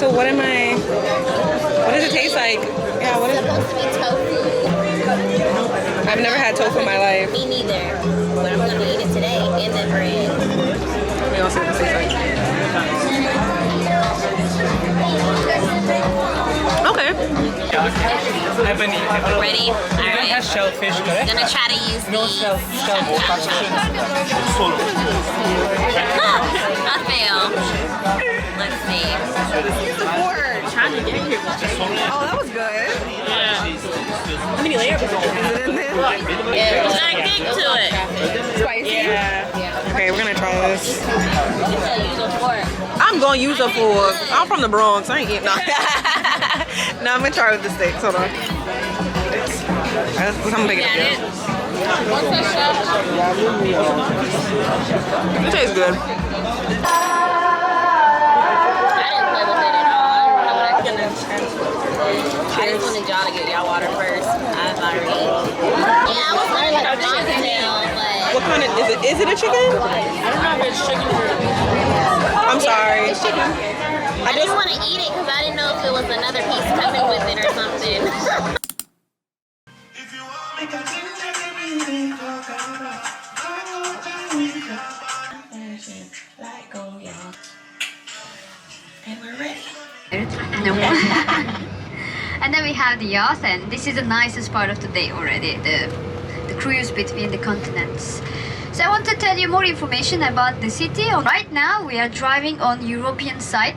So what am I? What does it taste like? Yeah, what is it? Supposed to be tofu. I've never had tofu in my life. Me neither. But I'm gonna eat it today in the bread. Let me also see what it tastes like. Okay. Ready? Alright. Has shellfish, correct? Gonna try to use No these. shell. I failed. Let's see. Oh, that was good. How many layers? Is it in there? Yeah, there's not kick to it. Spicy? Yeah. Okay, we're gonna try this. You said use a fork. I'm gonna use a fork. I'm from the Bronx. I ain't eating no. No, I'm gonna try with the sticks. Hold on. I'm gonna pick it up. What's that shot? It tastes good. I didn't play with it at all. I don't know what I'm gonna transfer. I just wanted y'all to get y'all water first. I've already. Yeah, I was like a mocktail, but. What kind of is it a chicken? I don't know if it's chicken or... I'm sorry. It's chicken. I didn't want to eat it because I didn't know if it was another piece coming with it or something. And we're ready. No. And then we have the yacht, and this is the nicest part of the day already, the cruise between the continents. So I want to tell you more information about the city. Right now we are driving on European side.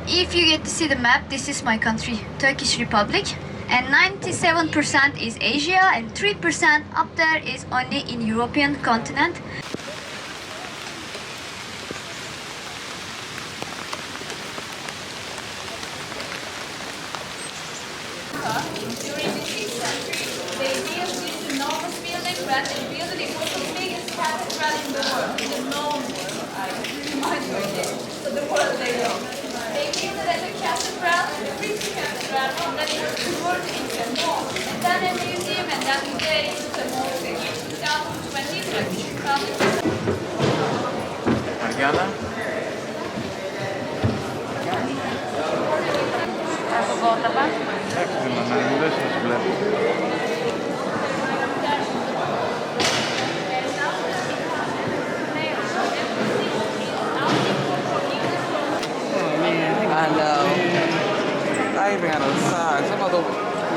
If you get to see the map, this is my country, Turkish Republic. And 97% is Asia and 3% up there is only in European continent. They built this enormous building, but they built it was the biggest cathedral in the world. It is known remind you of this. So the world they know. They built it as a cathedral, a Greek cathedral, and then it was converted into a mosque. And then a museum, and then today it's a mosque. In 2020, Mariana? I know. I even got a size. Some of the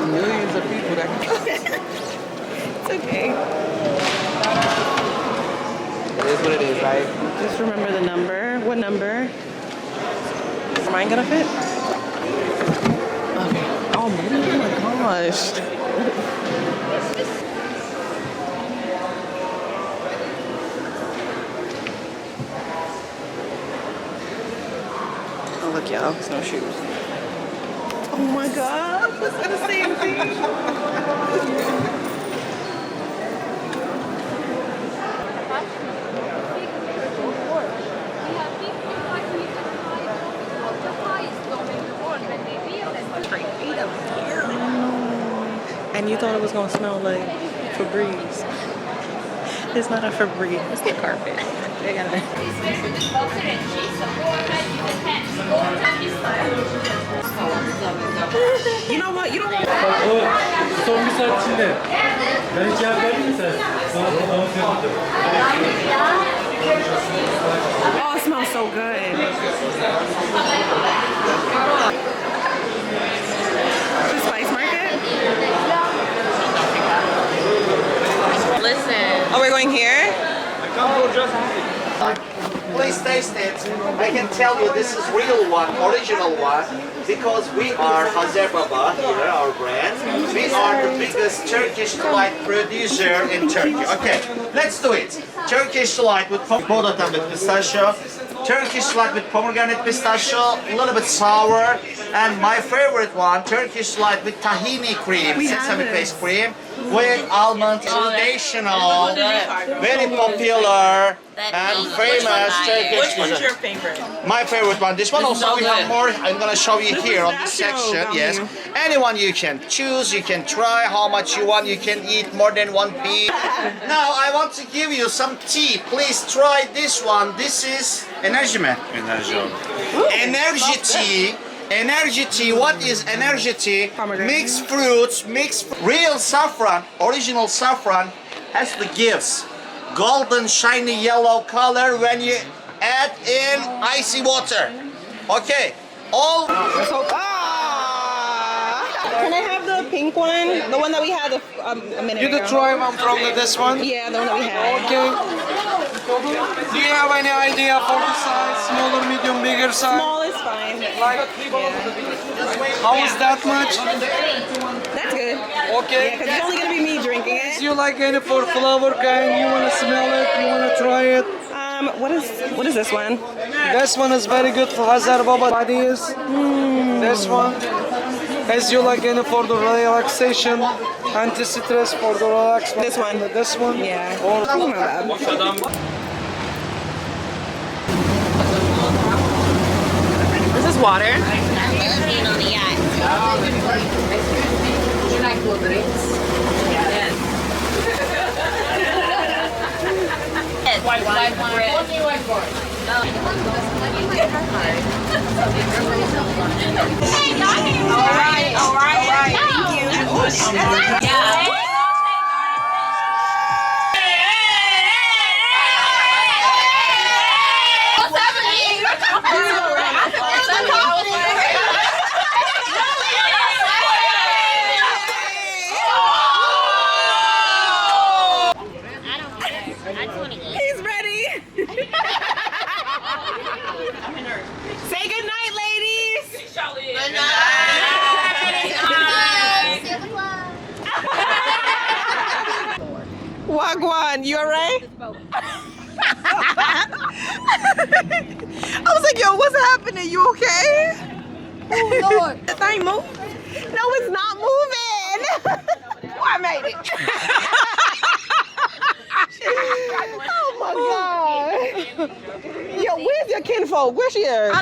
millions of people that It's okay. It is what it is, right? Just remember the number. What number? Is mine gonna fit? Okay. Oh my gosh. Oh look, y'all, snowshoes. Oh my god, it's the same thing. And you thought it was gonna smell like Febreze. It's not a Febreze, it's the carpet. They got it. You know what? You don't want Son bir saat içinde. Ben hiç cevap verdim mi sen? Oh, it smells so good. The Spice Market? Listen. Oh, we're going here? Please taste it. I can tell you this is real one, original one, because we are Hazer Baba here, our brand. We are the biggest Turkish delight producer in Turkey. Okay, let's do it. Turkish delight with pomegranate with pistachio. Turkish delight with pomegranate pistachio, a little bit sour. And my favorite one, Turkish delight with tahini cream, We have sesame this. paste cream. with almond traditional, very popular and famous Turkish Which one's your dessert. favorite? My favorite one. This one also so we have good. more. I'm gonna show you here on this section. Yes, anyone you can choose. You can try how much you want. You can eat more than one piece. Now I want to give you some tea. Please try this one. This is energy mi? Energy tea. Energy tea. What is energy tea? Mixed fruits, real saffron, original saffron has the gifts. Golden, shiny yellow color when you add in icy water. Okay. All. Can I have the pink one? The one that we had a minute You ago. the try one from this one? Yeah, the one that we had. Okay. Do you have any idea for the size? Smaller, medium, bigger size? Small is fine. How is that much? That's good. Okay. Yeah, because it's only gonna be me drinking Do it. you like any for flavor kind? You wanna smell it? You wanna try it? What is this one? This one is very good for Hazar Baba bodies. This one. As you like any for the relaxation, anti-stress for the relax. This one. This one. Yeah. Or Oh, my bad. This is water. I love being on the yacht. You like cool drinks? Yes. White bread. Only white bread. All right. Thank you. Yeah. What's He's ready. Say good night, ladies. Good night. Wagwan, you alright? I was like, yo, what's happening? You okay? Oh Lord. This ain't moving. No, it's not moving. Oh, I made it. Oh my God. Yo, where's your kinfolk? Where's she at?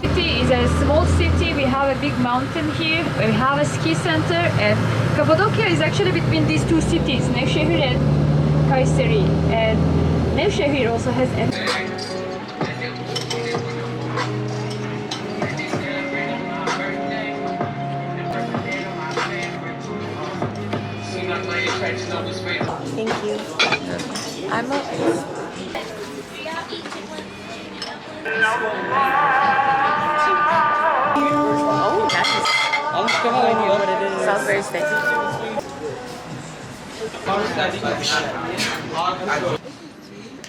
City is a small city. We have a big mountain here. We have a ski center, and Cappadocia is actually between these two cities, Nevşehir and Kayseri. And Nevşehir also has a Thank you. I'm a Sounds very spicy.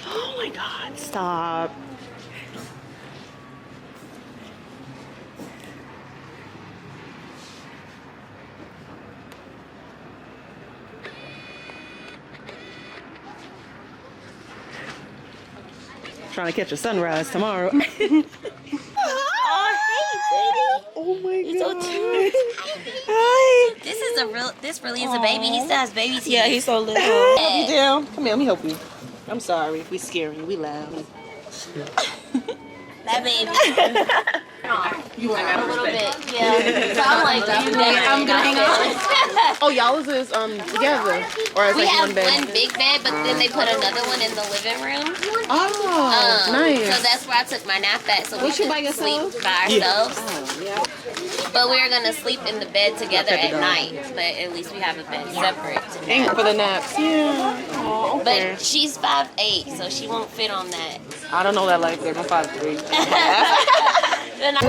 Oh my God, stop. Trying to catch a sunrise tomorrow. Oh, hey, baby. Oh my He's so God. cute. Hi. This really is a baby. He still has baby teeth. Yeah, he's so little. Help you down. Come here, let me help you. I'm sorry if we scare you. We loud. That baby. You are a little bit. Yeah. So I'm like, I'm gonna hang on. Oh, y'all was this together, or is We like have one bed? one big bed, but then they put another one in the living room. Oh, nice. So that's where I took my nap at. So we Was you could by yourself? sleep by ourselves. Oh, yeah. But we are gonna sleep in the bed together at night. But at least we have a bed separate. To Ain't nap. for the naps. Yeah. Oh, okay. But she's 5'8", so she won't fit on that. I don't know that life there. I'm 5'3". Then I-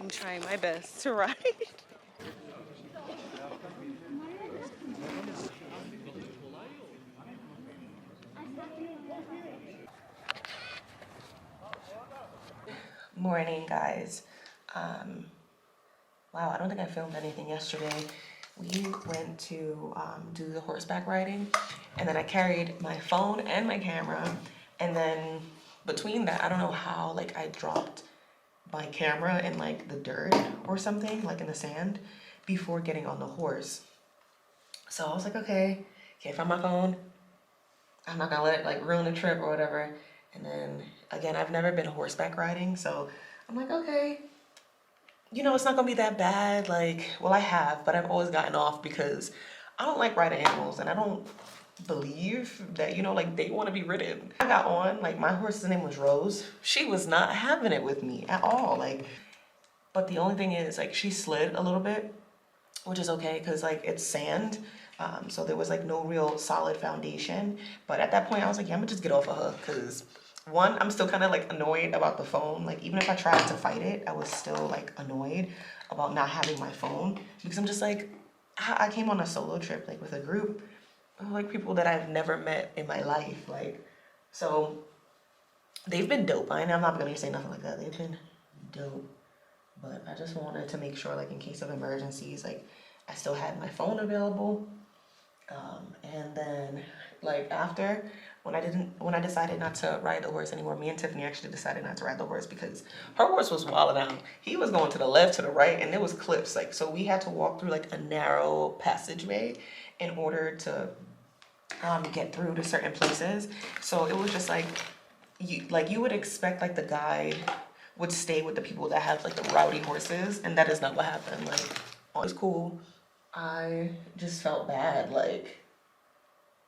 I'm trying my best to ride. Morning, guys. Wow, I don't think I filmed anything yesterday. We went to do the horseback riding, and then I carried my phone and my camera, and then between that, I don't know how, like, I dropped my camera in like the dirt or something, like in the sand, before getting on the horse. So I was like, okay, can't find my phone. I'm not gonna let it like ruin the trip or whatever. And then again, I've never been horseback riding, so I'm like, okay, you know, it's not gonna be that bad. Like, well, I have, but I've always gotten off because I don't like riding animals, and I don't believe that, you know, like, they want to be ridden. I got on, like, my horse's name was Rose. She was not having it with me at all, like, but the only thing is, like, she slid a little bit, which is okay because, like, it's sand, so there was like no real solid foundation. But at that point I was like, yeah, I'm gonna just get off of her, because one, I'm still kind of like annoyed about the phone. Like, even if I tried to fight it, I was still like annoyed about not having my phone, because I'm just like, I came on a solo trip, like, with a group of like people that I've never met in my life, like, so they've been dope. I'm not gonna say nothing like that. They've been dope, but I just wanted to make sure, like, in case of emergencies, like, I still had my phone available. And then, like, after, when I decided not to ride the horse anymore, me and Tiffany actually decided not to ride the horse because her horse was wilding out. He was going to the left, to the right, and there was cliffs, like, so we had to walk through like a narrow passageway in order to get through to certain places. So it was just like, you would expect like the guide would stay with the people that have like the rowdy horses, and that is not what happened. Like, it was cool. I just felt bad, like,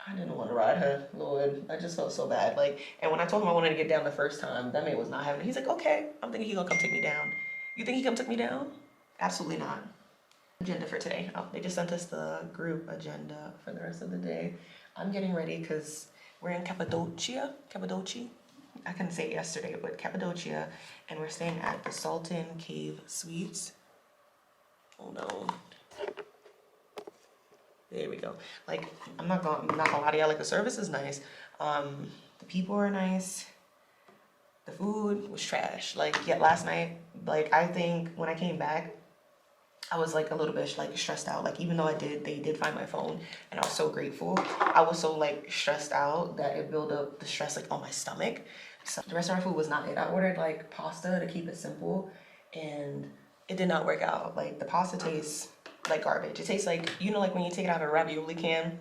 I didn't want to ride her, Lord. I just felt so bad, like, and when I told him I wanted to get down the first time, that man was not having it. He's like, okay, I'm thinking he's gonna come take me down. You think he come take me down? Absolutely not. Agenda for today. Oh, they just sent us the group agenda for the rest of the day. I'm getting ready because we're in Cappadocia. I couldn't say it yesterday, but Cappadocia, and we're staying at the Sultan Cave Suites. Oh no. There we go. Like, I'm not gonna lie to y'all, like, the service is nice. The people are nice. The food was trash. Like, yeah, last night, like, I think when I came back, I was like a little bit like stressed out. Like, even though they did find my phone, and I was so grateful, I was so like stressed out that it built up the stress like on my stomach. So the restaurant food was not it. I ordered like pasta to keep it simple, and it did not work out. Like, the pasta tastes like garbage. It tastes like, you know, like when you take it out of a ravioli can.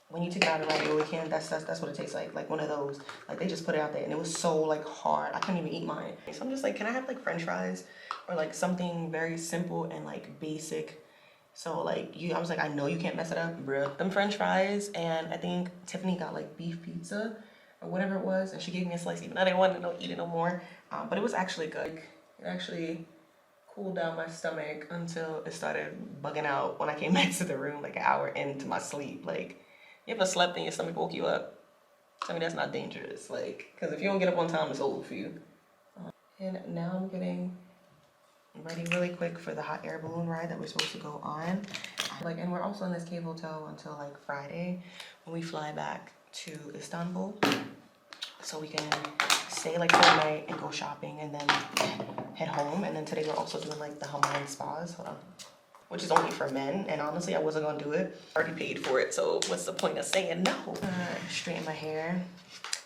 When you take it out of a ravioli can, that's what it tastes like one of those. Like, they just put it out there, and it was so like hard. I couldn't even eat mine. So I'm just like, can I have like French fries or like something very simple and like basic? So like, I was like, I know you can't mess it up, bro. Them French fries, and I think Tiffany got like beef pizza or whatever it was, and she gave me a slice even though I didn't want to eat it no more. But it was actually good. It actually cooled down my stomach until it started bugging out when I came back to the room like an hour into my sleep. Like, you ever slept and your stomach woke you up? Tell me that's not dangerous. Like, because if you don't get up on time, it's over for you. And now I'm getting ready really quick for the hot air balloon ride that we're supposed to go on. Like, and we're also in this cave hotel until like Friday when we fly back to Istanbul, so we can stay like for the night and go shopping and then head home. And then today we're also doing like the Hawaiian spas. Hold on. Which is only for men, and honestly I wasn't gonna do it. I already paid for it, so what's the point of saying no? Straighten my hair,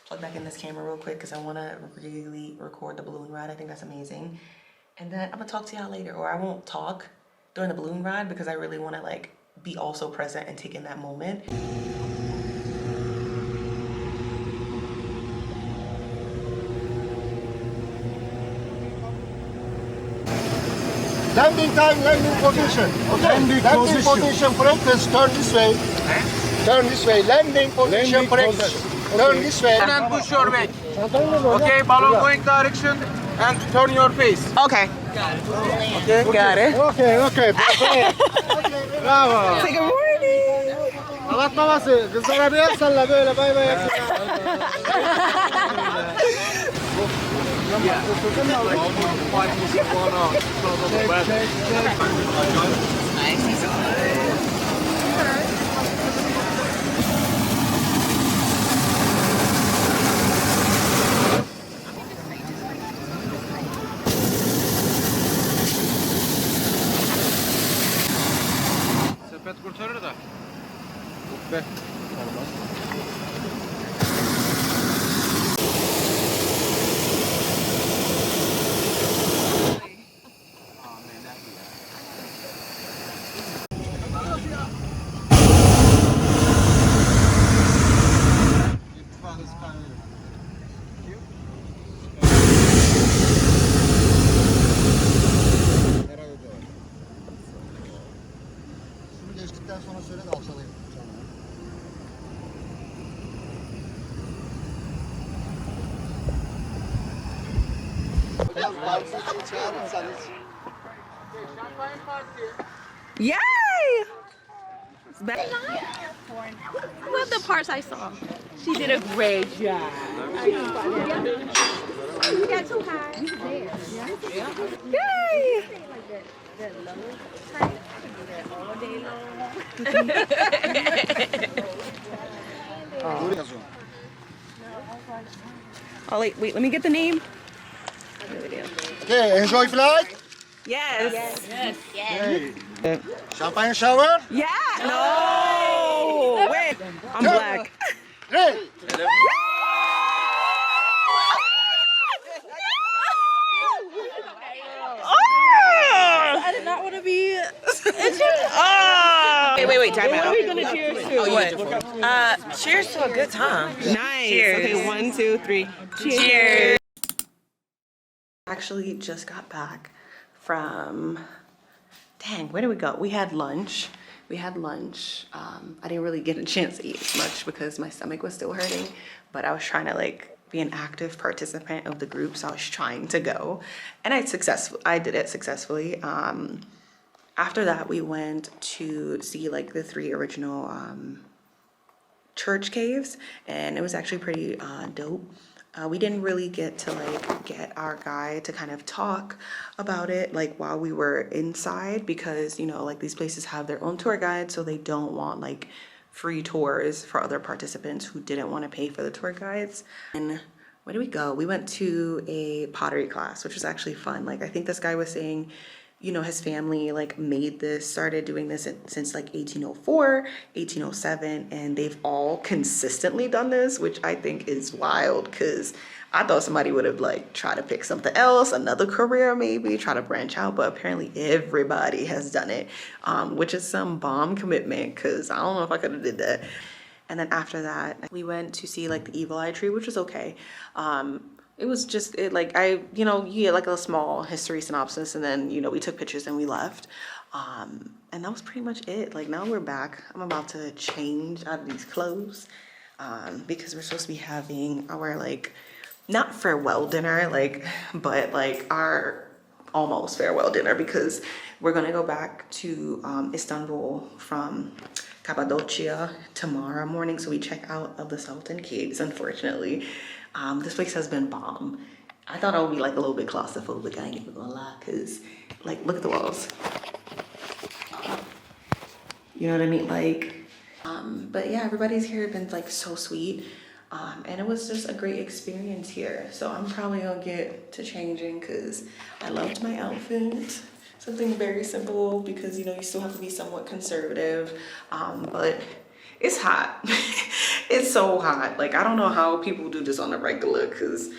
plug back in this camera real quick because I want to really record the balloon ride. I think that's amazing. And then I'm gonna talk to y'all later, or I won't talk during the balloon ride because I really want to like be also present and take in that moment. Landing time, landing position. Okay. Landing position practice. Turn this way. Turn this way. Landing position practice. Turn this way. And push your way. Okay, balloon going direction and turn your face. Okay. Okay, got it. Okay. Bravo. Say good morning. Alat babası. Kızlara bir el salla böyle bay bay. Şunu geçtikten sonra söyle de alçalayayım. Yay! What the parts I saw? She did a great job. You got too high. Yay! Oh wait, let me get the name. Okay, enjoy flight. Yes. Okay. Champagne shower. Yeah. No. Wait. I'm black. Hey. I did not want to be. Oh. Wait. Time out. What are we gonna cheers to? What? Cheers to a good time. Nice. Cheers. Okay, 1, 2, 3. Cheers. Actually just got back from, dang, where did we go? We had lunch. I didn't really get a chance to eat as much because my stomach was still hurting, but I was trying to like be an active participant of the group, so I was trying to go, and I did it successfully. After that, we went to see like the 3 original church caves, and it was actually pretty dope. We didn't really get to like get our guide to kind of talk about it like while we were inside, because you know like these places have their own tour guide, so they don't want like free tours for other participants who didn't want to pay for the tour guides. And where did we go? We went to a pottery class, which was actually fun. Like I think this guy was saying, you know, his family like started doing this since like 1804, 1807, and they've all consistently done this, which I think is wild, because I thought somebody would have like tried to pick something else, another career maybe, try to branch out, but apparently everybody has done it, which is some bomb commitment, because I don't know if I could have did that. And then after that, we went to see like the Evil Eye Tree, which was okay. It was just, you get like a small history synopsis, and then, you know, we took pictures and we left. And that was pretty much it. Like now we're back. I'm about to change out of these clothes because we're supposed to be having our like, not farewell dinner, like, but like our almost farewell dinner, because we're gonna go back to Istanbul from Cappadocia tomorrow morning. So we check out of the Sultan caves, unfortunately. This place has been bomb. I thought I would be like a little bit claustrophobic, I ain't even gonna lie, cause like look at the walls. You know what I mean? Like, but yeah, everybody's here been like so sweet. And it was just a great experience here. So I'm probably gonna get to changing because I loved my outfit. Something very simple because, you know, you still have to be somewhat conservative, but it's hot. It's so hot. Like, I don't know how people do this on the regular, because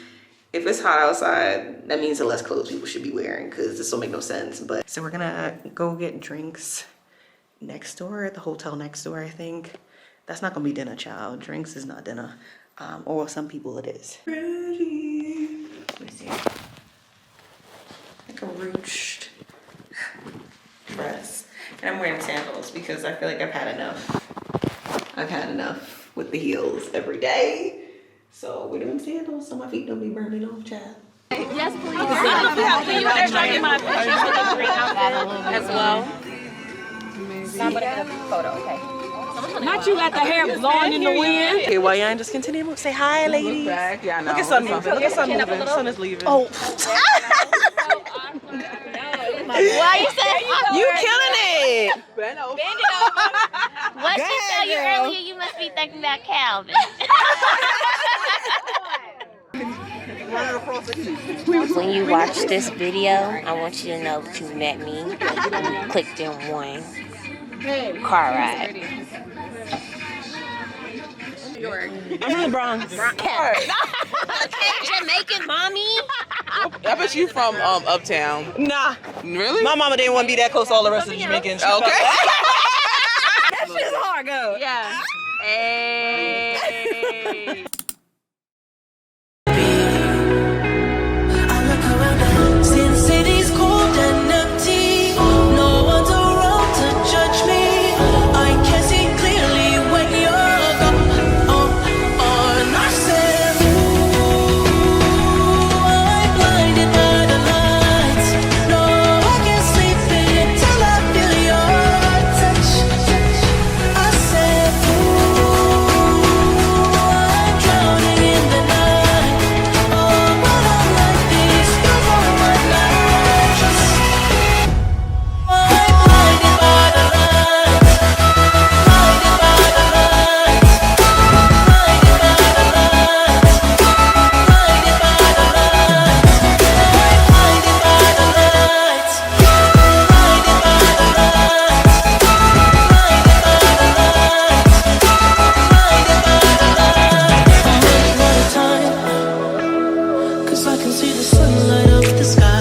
if it's hot outside, that means the less clothes people should be wearing, because this don't make no sense. But so we're gonna go get drinks next door at the hotel next door, I think. That's not gonna be dinner, child. Drinks is not dinner. Or some people it is. Ready. Let me see. Like a ruched dress. And I'm wearing sandals because I feel like I've had enough with the heels every day. So we're doing sandals so my feet don't be burning off, child. Yes, please. Can you get my pictures with the green outfit as well? I'm gonna get a photo, okay. Not you got the hair blowing in the wind. Okay, well, y'all just continue to say hi, ladies. Yeah, I know. Look at sun moving. Look at sun moving. The sun is leaving. Oh. Why you say You killing it. Bend it over. What she tell you earlier, you must be thinking about Calvin. When you watch this video, I want you to know that you met me and you clicked in one car ride. York. I'm from the Bronx. Okay, Jamaican mommy. I bet you from uptown. Nah. Really? My mama didn't want to be that close to all the rest of the Jamaicans. Okay. That's just hard, go. Yeah. Hey. Since city's cold and empty, no one's around to judge me. I can see clearly when you're gone. And I said, ooh, I'm blinded by the lights. No, I can't sleep until I feel your touch. I said, ooh, I'm drowning in the night. Oh, but I'm like this, you're my life. I'm blinded by the lights. Blinded by the lights. Blinded by the lights. Blinded by the lights. Blinded by the lights. Blinded by the lights. Blinded by the lights. I'm running out of time, 'cause I can see the sun light up the sky.